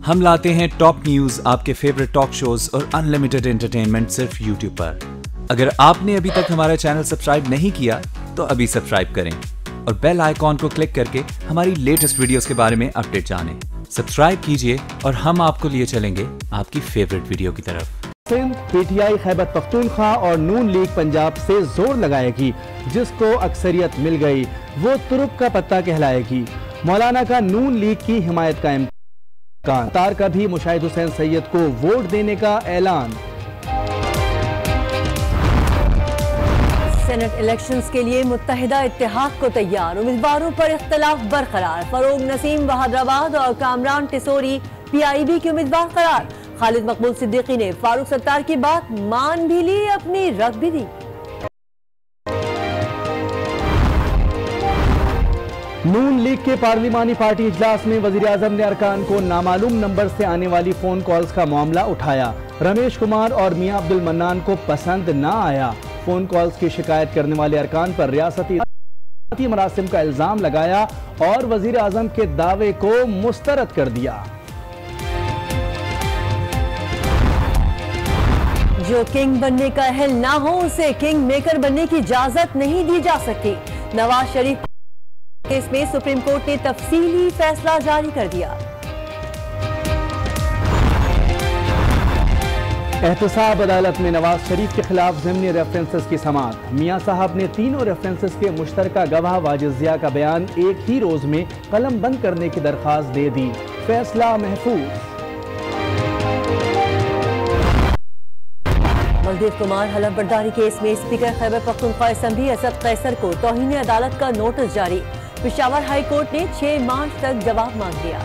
हम लाते हैं top news, आपके फेवरेट टॉक शोज और अनलिमिटेड एंटरटेनमेंट सिर्फ यूट्यूब पर। अगर आपने अभी तक हमारा चैनल सब्सक्राइब नहीं किया तो अभी सब्सक्राइब करें और बेल आइकॉन को क्लिक करके हमारी लेटेस्ट वीडियोस के बारे में अपडेट जानें। सब्सक्राइब कीजिए और हम आपको लिए चलेंगे आपकी फेवरेट वीडियो की तरफ। सिंध पीटीआई खैबर पख्तूनख्वा और नून लीग पंजाब से जोर लगाएगी, जिसको अक्सरियत मिल गई वो तुरुक का पत्ता कहलाएगी। मौलाना का नून लीग की हिमायत का इम्कान, तार का भी मुशाहिद हुसैन सैयद को वोट देने का ऐलान। सेनेट इलेक्शंस के लिए मुत्तहिदा इत्तेहाद को तैयार, उम्मीदवारों पर इख्तलाफ बरकरार। फरोग नसीम बहादुराबाद और कामरान टिसोरी पीआईबी के उम्मीदवार करार। खालिद मकबूल सिद्दीकी ने फारूक सत्तार की बात मान भी ली, अपनी रख भी दी। नून लीग के पार्लिमानी पार्टी इजलास में वजीर आजम ने अरकान को नामालूम नंबर से आने वाली फोन कॉल्स का मामला उठाया। रमेश कुमार और मियां अब्दुल मन्नान को पसंद न आया। फोन कॉल्स की शिकायत करने वाले अरकान पर रियासती मरासिम का इल्जाम लगाया और वजीर आजम के दावे को मुस्तरद कर दिया। जो किंग बनने का अहल ना हो उसे किंग मेकर बनने की इजाजत नहीं दी जा सकती। नवाज शरीफ केस में सुप्रीम कोर्ट ने तफसीली फैसला जारी कर दिया। एहतसाब अदालत में नवाज शरीफ के खिलाफ ज़िमनी रेफरेंसेस की समाअत। मियां साहब ने तीनों रेफरेंसेस के मुश्तरका गवाह वाजिद जिया का बयान एक ही रोज में कलम बंद करने की दरख्वास्त दे दी। फैसला महफूज। बलदेव कुमार हलफ बर्दारी केस में स्पीकर खैबर पख्तूनख्वा असेंबली असद कैसर को तौहीन अदालत का नोटिस जारी। पेशावर हाई कोर्ट ने 6 मार्च तक जवाब मांग लिया।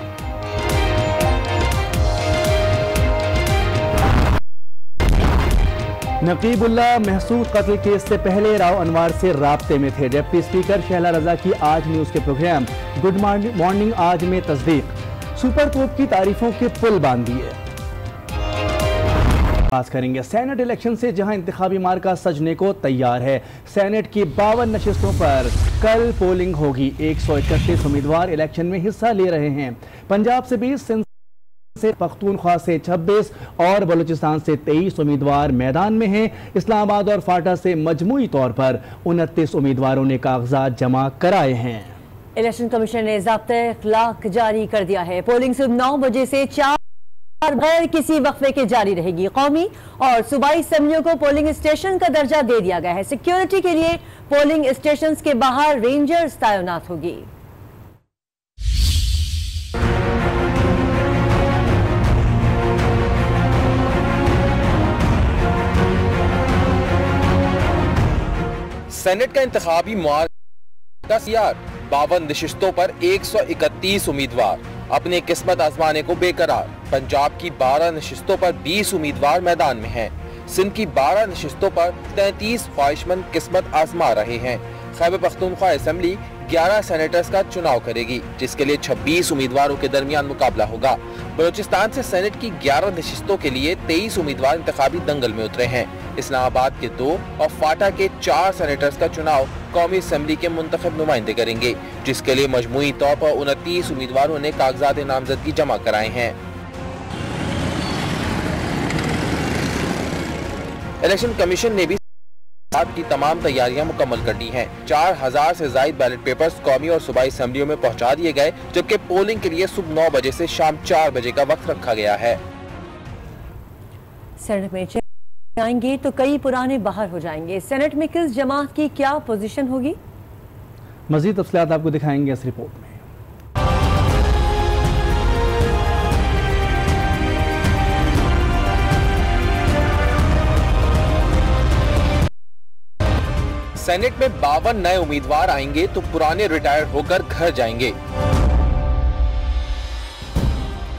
नकीबुल्लाह महसूद कत्ल केस से पहले राव अनवार से राब्ते में थे। डिप्टी स्पीकर शहला रजा की आज न्यूज के प्रोग्राम गुड मॉर्निंग आज में तस्दीक। सुपर तोप की तारीफों के पुल बांध दिए। बात करेंगे सेनेट इलेक्शन से, जहां इंतखाबी मार्का सजने को तैयार है। सेनेट की 52 नशिस्तों पर कल पोलिंग होगी। 131 उम्मीदवार इलेक्शन में हिस्सा ले रहे हैं। पंजाब से 20, सिंध से, पख्तूनख्वा से 26 और बलूचिस्तान से 23 उम्मीदवार मैदान में हैं। इस्लामाबाद और फाटा से मजमूई तौर पर 29 उम्मीदवारों ने कागजात जमा कराए हैं। इलेक्शन कमीशन ने ज़ाब्ते इख्लाक जारी कर दिया है। पोलिंग सुबह 9 बजे से 4 बगैर किसी वक्फे के जारी रहेगी। कौमी और सूबाई असेंबलियों को पोलिंग स्टेशन का दर्जा दे दिया गया है। सिक्योरिटी के लिए पोलिंग स्टेशंस के बाहर रेंजर्स तैनात होगी। सेनेट का इंतखाबी मुआरका तैयार। 52 नशिस्तों पर 131 उम्मीदवार अपनी किस्मत आजमाने को बेकरार। पंजाब की 12 नशिस्तों पर 20 उम्मीदवार मैदान में हैं। सिंध की 12 नशिस्तों पर 33 ख्वाहिशमंद किस्मत आजमा रहे हैं। खैबर पख्तूनख्वा असेंबली 11 सेनेटर्स का चुनाव करेगी, जिसके लिए 26 उम्मीदवारों के दरमियान मुकाबला होगा। बलूचिस्तान से सेनेट की 11 नशिस्तों के लिए 23 उम्मीदवार इंतखाबी दंगल में उतरे हैं। इस्लामाबाद के 2 और फाटा के 4 सेनेटर्स का चुनाव कौमी असेंबली के मुंतखब नुमाइंदे करेंगे, जिसके लिए मजमूई तौर पर 29 उम्मीदवारों ने कागजात नामजदगी जमा कराए हैं। इलेक्शन कमीशन ने भी की तमाम तैयारियां मुकम्मल कर ली हैं। 4000 से ज्यादा बैलेट पेपर्स कौमी और सूबाई असेंबलियों में पहुंचा दिए गए, जबकि पोलिंग के लिए सुबह 9 बजे से शाम 4 बजे का वक्त रखा गया है। सेनेट में आएंगे तो कई पुराने बाहर हो जाएंगे। सेनेट में किस जमात की क्या पोजीशन होगी, मजीद तफसीलात आपको दिखाएंगे इस रिपोर्ट में। सेनेट में 52 नए उम्मीदवार आएंगे तो पुराने रिटायर होकर घर जाएंगे।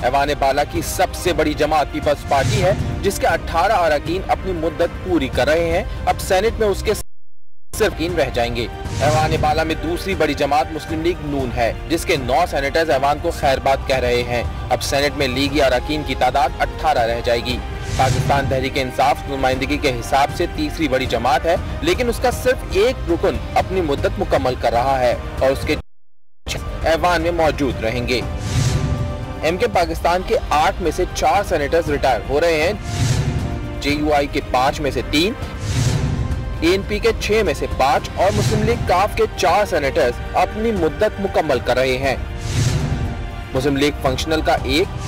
ऐवान बाला की सबसे बड़ी जमात पीपल्स पार्टी है, जिसके 18 अरकान अपनी मुद्दत पूरी कर रहे हैं। अब सेनेट में उसके सिर्फ 3 रह जाएंगे। ऐवान बाला में दूसरी बड़ी जमात मुस्लिम लीग नून है, जिसके 9 सेनेटर्स ऐवान को खैरबाद कह रहे हैं। अब सेनेट में लीगी अरकान की तादाद 18 रह जाएगी। पाकिस्तान तहरीक इंसाफ नुमाइंदगी के हिसाब से तीसरी बड़ी जमात है, लेकिन उसका सिर्फ एक रुकन अपनी मुद्दत मुकम्मल कर रहा है और उसके ऐवान में मौजूद रहेंगे। एमके पाकिस्तान के 8 में से 4 सेनेटर्स रिटायर हो रहे हैं, JUI के 5 में से 3, ANP के 6 में से 5 और मुस्लिम लीग काफ के 4 सेनेटर्स अपनी मुद्दत मुकम्मल कर रहे हैं। मुस्लिम लीग फंक्शनल का 1,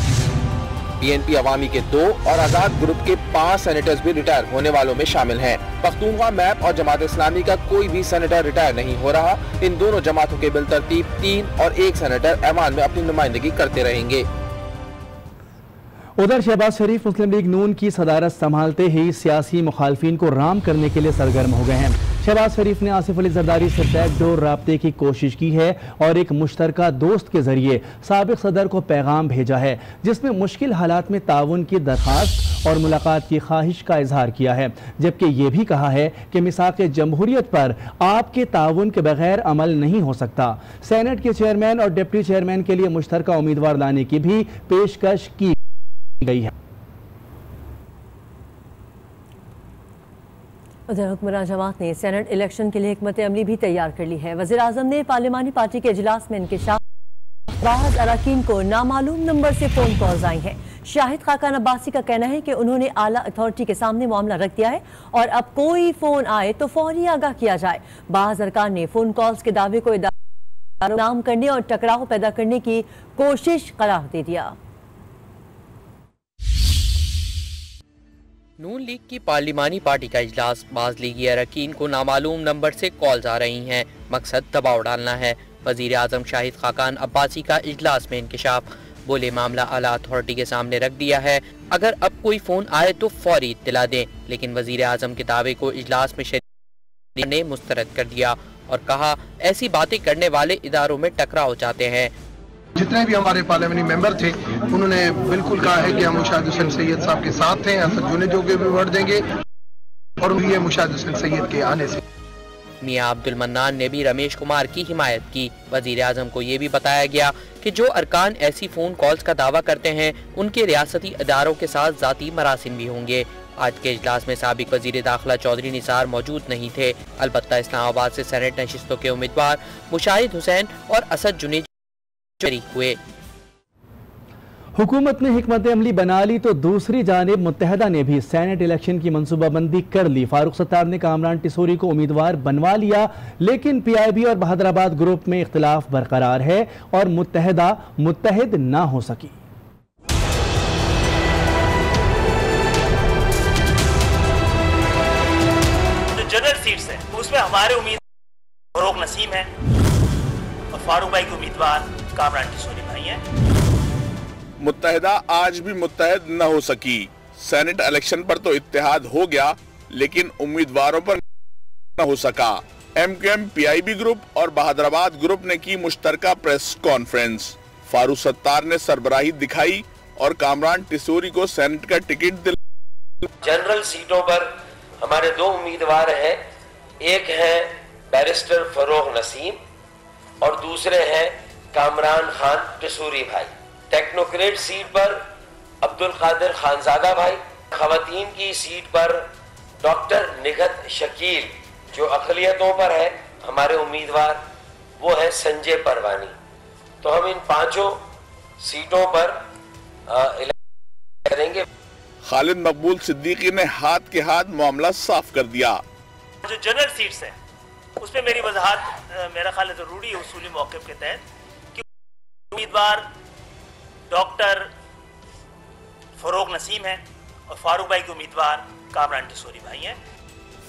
BNP अवामी के 2 और आजाद ग्रुप के 5 सेनेटर्स भी रिटायर होने वालों में शामिल हैं। पख्तूनख्वा मैप और जमात इस्लामी का कोई भी सेनेटर रिटायर नहीं हो रहा। इन दोनों जमातों के बिलतरतीब 3 और 1 सेनेटर ऐवान में अपनी नुमाइंदगी करते रहेंगे। उधर शहबाज शरीफ मुस्लिम लीग नून की सदारत संभालते ही सियासी मुखालफिन को राम करने के लिए सरगर्म हो गए हैं। शहबाज शरीफ ने आसिफ अली जरदारी से बैकडोर राब्ते की कोशिश की है और एक मुश्तरका दोस्त के जरिए साबिक सदर को पैगाम भेजा है, जिसमें मुश्किल हालात में ताउन की दरखास्त और मुलाकात की ख्वाहिश का इजहार किया है, जबकि ये भी कहा है कि मिसाक जमहूरियत पर आपके ताउन के बगैर अमल नहीं हो सकता। सेनेट के चेयरमैन और डिप्टी चेयरमैन के लिए मुश्तरका उम्मीदवार लाने की भी पेशकश की गई है। उधर हुक्मरान जमात ने सेनेट इलेक्शन के लिए हिकमत अमली भी तैयार कर ली है। वज़ीर आज़म ने पार्लिमानी पार्टी के इजलास में इंकिशाफ, बाज़ अरकान को नामालूम नंबर से फोन कॉल्स आई हैं। शाहिद खाकान अब्बासी का कहना है कि उन्होंने आला अथॉरिटी के सामने मामला रख दिया है और अब कोई फोन आए तो फौरी आगाह किया जाए। बाज़ अरकान ने फोन कॉल्स के दावे को नाम करने और टकराव पैदा करने की कोशिश करार दे दिया। नून लीग की पार्लिमानी पार्टी का इजलास, बाज़ लीगी अरकान को नामालूम नंबर से कॉल्स आ रही हैं, मकसद दबाव डालना है। वज़ीर आज़म शाहिद खाकान अब्बासी का इजलास में इंकिशाफ, बोले मामला आला अथॉरिटी के सामने रख दिया है, अगर अब कोई फोन आए तो फौरी इत्तला दें। लेकिन वज़ीर आज़म के दावे को इजलास में शरीक ने मुस्तरद कर दिया और कहा ऐसी बातें करने वाले इदारों में टकराव चाहते हैं। जितने भी हमारे पार्लियामेंट्री मेंबर थे उन्होंने बिल्कुल कहा है कि हम मुशाहिद हुसैन सैयद साहब के साथ हैं, असद जुनेजो के भी वोट देंगे और ये मुशाहिद हुसैन सैयद के आने से। मियां अब्दुल मन्नान ने भी रमेश कुमार की हिमायत की। वज़ीर आज़म को ये भी बताया गया कि जो अरकान ऐसी फ़ोन कॉल्स का दावा करते हैं उनके रियासती इदारों के साथ ज़ाती मरासिम भी होंगे। आज के इजलास में साबिक वज़ीर दाखिला चौधरी निसार मौजूद नहीं थे, अलबत्ता इस्लामाबाद से सेनेट नशिस्तों के उम्मीदवार मुशाहिद हुसैन और असद जुनेजो शरीक हुए। हुकूमत ने हिकमत अमली बना ली तो दूसरी जानिब मुत्तहदा ने भी सेनेट इलेक्शन की मनसूबाबंदी कर ली। फारूक सत्तार ने कामरान टिसोरी को उम्मीदवार बनवा लिया, लेकिन PIB और बहादुराबाद ग्रुप में इख्तिलाफ बरकरार है और मुत्तहदा मुत्तहिद ना हो सकी। जो जनरल सीट्स है उसमें हमारे उम्मीदवार फरोग नसीम है और फारूक भाई के उम्मीदवार कामरान टिसोरी भाई हैं। मुत्तहिदा आज भी मुत्तहिद न हो सकी। सेनेट इलेक्शन पर तो इत्तेहाद हो गया, लेकिन उम्मीदवारों पर न हो सका। MQM PIB ग्रुप और बहादुराबाद ग्रुप ने की मुश्तरका प्रेस कॉन्फ्रेंस। फारूक सत्तार ने सरबराही दिखाई और कामरान टिसोरी को सेनेट का टिकट दिला। जनरल सीटों पर हमारे 2 उम्मीदवार हैं, एक है बैरिस्टर फरोग नसीम और दूसरे हैं कामरान खान टिसोरी भाई। टेक्नोक्रेट सीट पर अब्दुल कादिर खानजादा भाई, खवातीन की सीट पर डॉक्टर निगत शकील, जो अक़लियतों पर है हमारे उम्मीदवार वो है संजय परवानी। तो हम इन 5 सीटों पर इलेक्शन करेंगे। खालिद मकबूल सिद्दीकी ने हाथ के हाथ मामला साफ कर दिया। जो जनरल सीट्स हैं उसमें मेरी वजाहत मेरा ख्याल है जरूरी है उसूली मौक़िफ़ के तहत कि उम्मीदवार डॉक्टर फरोग नसीम है और फारूक भाई के उम्मीदवार कामरान टिसोरी भाई हैं।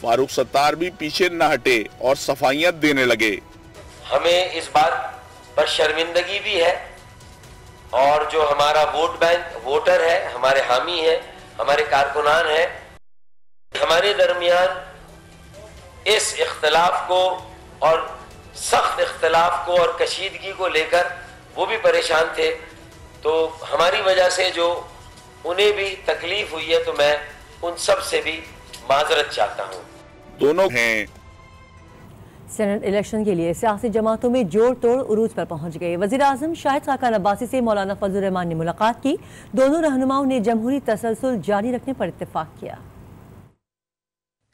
फारूक सत्तार भी पीछे न हटे और सफाइयां देने लगे। हमें इस बात पर शर्मिंदगी भी है और जो हमारा वोट बैंक वोटर है, हमारे हामी है, हमारे कारकुनान है, हमारे दरमियान इस इख्तलाफ को और सख्त इख्तलाफ को और कशीदगी को लेकर वो भी परेशान थे। तो हमारी वजह से जो उन्हें भी तकलीफ हुई है तो मैं उन सब से भी माजरत चाहता हूँ। दोनों हैं। सेनेट इलेक्शन के लिए सियासी जमातों में जोड़ तोड़ उरूज पर पहुंच गए। वज़ीर आज़म शाहिद खाकान अब्बासी से मौलाना फजलुर रहमान ने मुलाकात की। दोनों रहनुमाओं ने जमहूरी तसलसल जारी रखने पर इत्तेफाक किया।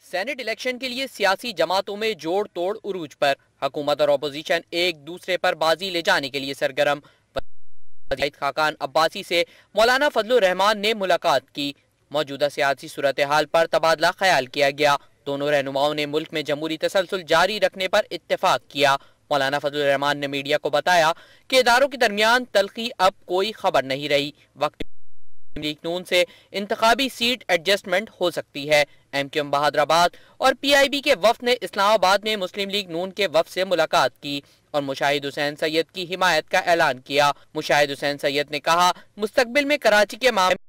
सेनेट इलेक्शन के लिए सियासी जमातों में जोड़ तोड़ उरूज पर, हुकूमत और अपोजिशन एक दूसरे पर बाजी ले जाने के लिए सरगर्म। शाहिद खाकान अब्बासी से मौलाना फजलुर रहमान ने मुलाकात की। मौजूदा सियासी सूरत हाल पर तबादला ख्याल किया गया। दोनों रहनुमाओं ने मुल्क में जमहूरी तसलसल जारी रखने पर इत्तेफाक किया। मौलाना फजलुर रहमान ने मीडिया को बताया कि इदारों के दरमियान तलखी अब कोई खबर नहीं रही। वक्त लीग नून से इंतखाबी सीट एडजस्टमेंट हो सकती है। MQM बहादुराबाद और PIB के वफ्द ने इस्लामाबाद में मुस्लिम लीग नून के वफ्द से मुलाकात की और मुशाहिद हुसैन सैयद की हिमायत का ऐलान किया। मुशाहिद हुसैन सैयद ने कहा, मुस्तकबिल में कराची के मामले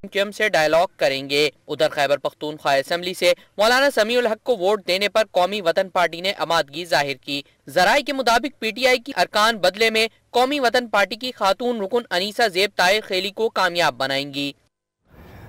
MQM से डायलॉग करेंगे। उधर खैबर पख्तूनख्वा असेंबली से मौलाना समीउल हक को वोट देने पर कौमी वतन पार्टी ने आमादगी जाहिर की। जराये के मुताबिक PTI की अरकान बदले में कौमी वतन पार्टी की खातून रुकन अनीसा ज़ेब ताहिर खेली को कामयाब बनाएंगी।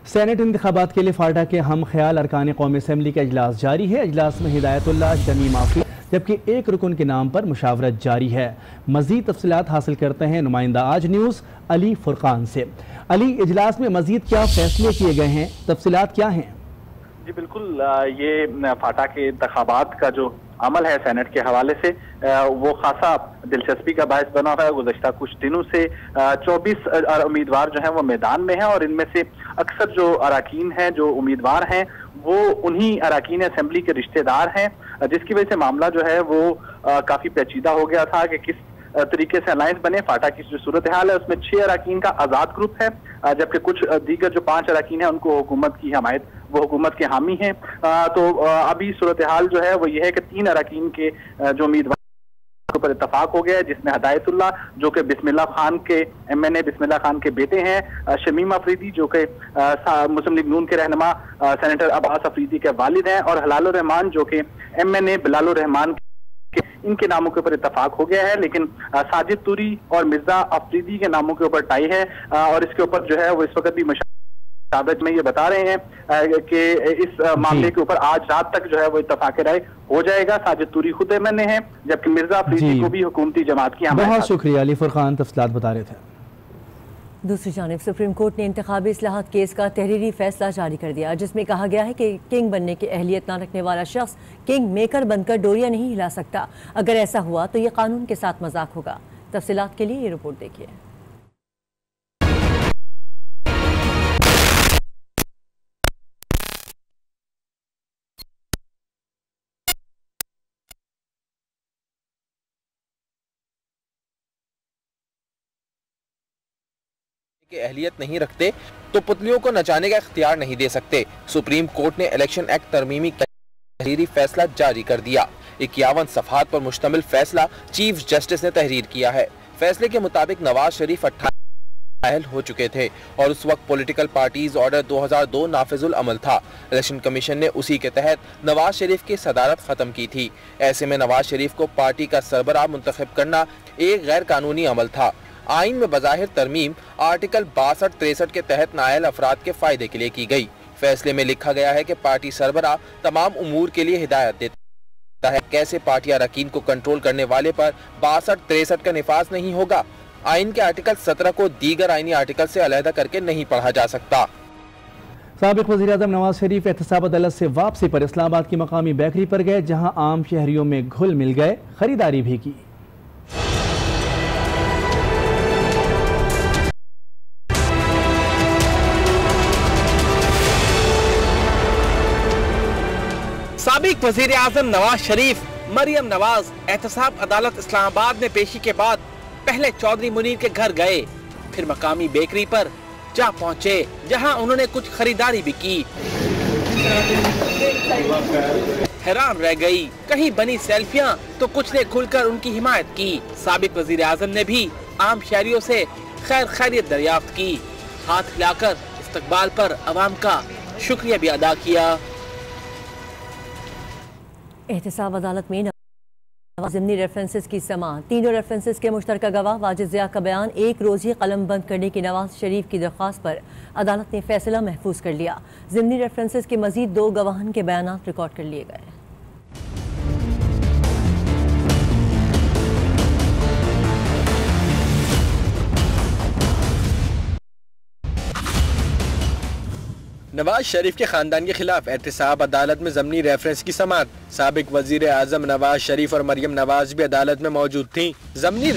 सेनेट इंतखाबात के लिए फाटा के हम ख्याल अरकान कौमी असेंबली का इजलास जारी है। इजलास में हिदायतुल्लाह शमीम आफरी जबकि एक रुकन के नाम पर मुशावरत जारी है। मजीद तफसीलात हासिल करते हैं नुमाइंदा आज न्यूज़ अली फुरकान से। अली, इजलास में मजीद क्या फैसले किए गए हैं, तफसीलात क्या हैं? जी बिल्कुल, ये फाटा के इंतखाबात का जो अमल है सेनेट के हवाले से वो खासा दिलचस्पी का बायस बना हुआ है। गुज़श्ता कुछ दिनों से 24 उम्मीदवार जो हैं वो मैदान में हैं और इनमें से अक्सर जो अराकीन हैं, जो उम्मीदवार हैं, वो उन्हीं अराकीन असेंबली के रिश्तेदार हैं, जिसकी वजह से मामला जो है वो काफ़ी पेचीदा हो गया था कि किस तरीके से अलायंस बने। फाटा की जो सूरत हाल है उसमें 6 अराकीन का आज़ाद ग्रुप है, जबकि कुछ दीगर जो 5 अराकीन हैं उनको हुकूमत की हमायत, वो हुकूमत के हामी हैं। तो अभी सूरत हाल जो है वो ये है कि 3 अराकीन के जो उम्मीदवार पर इत्तफाक हो गया है, जिसमें हिदायतुल्लाह जो कि बिस्मिल्लाह खान के MNA बिस्मिल्लाह खान के बेटे हैं, शमीम अफरीदी जो कि मुस्लिम लीग नून के रहनुमा सेनेटर अब्बास अफरीदी के वालिद हैं, और हलालुर रहमान जो कि MNA बिलालुर रहमान के, इनके नामों के ऊपर इत्तफाक हो गया है। लेकिन साजिद तुरी और मिर्जा अफरीदी के नामों के ऊपर टाई है और इसके ऊपर जो है वो इस वक्त भी में ये बता रहे हैं कि इस मामले के ऊपर आज रात तक जो है वो इत्तफाक राय हो जाएगा। साजिद तुरी खुद MNA है, जबकि मिर्जा अफरीदी को भी हुकूमती जमात की हमायत। बहुत शुक्रिया अली फुरकान, तफसीलात बता रहे थे। दूसरी जानिब सुप्रीम कोर्ट ने इंतखाबी इस्लाहात केस का तहरीरी फैसला जारी कर दिया, जिसमें कहा गया है कि किंग बनने की अहलियत न रखने वाला शख्स किंग मेकर बनकर डोरियां नहीं हिला सकता। अगर ऐसा हुआ तो ये कानून के साथ मजाक होगा। तफसीलात के लिए ये रिपोर्ट देखिए। के अहलियत नहीं रखते तो पुतलियों को नचाने का इख्तियार नहीं दे सकते। सुप्रीम कोर्ट ने इलेक्शन एक्ट तरमीमी तहरीरी फैसला जारी कर दिया। 51 सफ़हात पर मुश्तमिल फैसला चीफ जस्टिस ने तहरीर किया है। फैसले के मुताबिक नवाज शरीफ 28 हो चुके थे और उस वक्त पॉलिटिकल पार्टीज ऑर्डर 2002 नाफिजुल अमल था। इलेक्शन कमीशन ने उसी के तहत नवाज शरीफ की सदारत खत्म की थी। ऐसे में नवाज शरीफ को पार्टी का सरबराह मुंतखब करना एक गैर कानूनी अमल था। आइन में बज़ाहिर तरमीम आर्टिकल 62-63 के तहत नाअहल अफराद के फायदे के लिए की गई। फैसले में लिखा गया है कि पार्टी सरबराह तमाम उमूर के लिए हिदायत देता है। कैसे पार्टी अरकान को कंट्रोल करने वाले पर 62-63 का निफाज नहीं होगा। आइन के आर्टिकल 17 को दीगर आइनी आर्टिकल से अलहदा करके नहीं पढ़ा जा सकता। साबिक वज़ीर-ए-आज़म नवाज शरीफ एहतसाब अदालत से वापसी पर इस्लामाबाद की मकामी बेकरी पर गए, जहां आम शहरियों में घुल मिल गए, खरीदारी भी की। साबिक वजीर आजम नवाज शरीफ मरियम नवाज एहतसाब अदालत इस्लामाबाद में पेशी के बाद पहले चौधरी मुनीर के घर गए, फिर मकामी बेकरी पर जा पहुंचे, जहां उन्होंने कुछ खरीदारी भी की। हैरान रह गई, कहीं बनी सेल्फियां तो कुछ ने खुलकर उनकी हिमायत की। साबिक वजीर आजम ने भी आम शहरियों से खैर खैरियत दरियाफ्त की, हाथ हिलाकर इस्तकबाल पर अवाम का शुक्रिया भी अदा किया। एहतसाब अदालत में ज़िमनी रेफरेंसेस की समाअत। तीनों रेफरेंसेस के मुश्तरका गवाह वाजिद ज़िया का बयान एक रोज़ी कलम बंद करने की नवाज शरीफ की दरख्वास्त पर अदालत ने फैसला महफूज कर लिया। ज़िमनी रेफरेंसेस के मजीद 2 गवाहन के बयान रिकॉर्ड कर लिए गए। नवाज शरीफ के खानदान के खिलाफ एहतसाब अदालत में ज़मनी रेफरेंस की समाअत। साबिक वजीर आजम नवाज शरीफ और मरियम नवाज भी अदालत में मौजूद थी। ज़मनी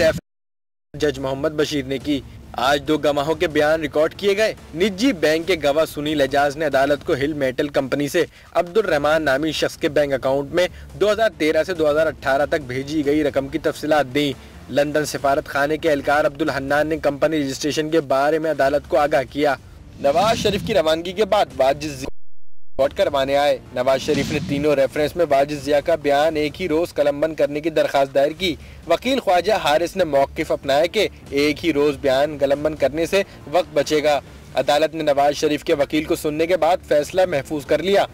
जज मोहम्मद बशीर ने की। आज 2 गवाहों के बयान रिकॉर्ड किए गए। निजी बैंक के गवाह सुनील एजाज ने अदालत को हिल मेटल कंपनी से अब्दुल रहमान नामी शख्स के बैंक अकाउंट में 2013 से 2018 तक भेजी गई रकम की तफसीलात दी। लंदन सिफारत खाने के एहलकार अब्दुल हन्नान ने कंपनी रजिस्ट्रेशन के बारे में अदालत को आगाह किया। नवाज शरीफ की रवानगी के बाद वाजिद रिकॉर्ड करवाने आए। नवाज शरीफ ने तीनों रेफरेंस में वाजिद जिया का बयान एक ही रोज कलमबंद करने की दरखास्त दायर की। वकील ख्वाजा हारिस ने मौक़िफ़ अपनाया कि एक ही रोज बयान कलमबंद करने से वक्त बचेगा। अदालत ने नवाज शरीफ के वकील को सुनने के बाद फैसला महफूज कर लिया।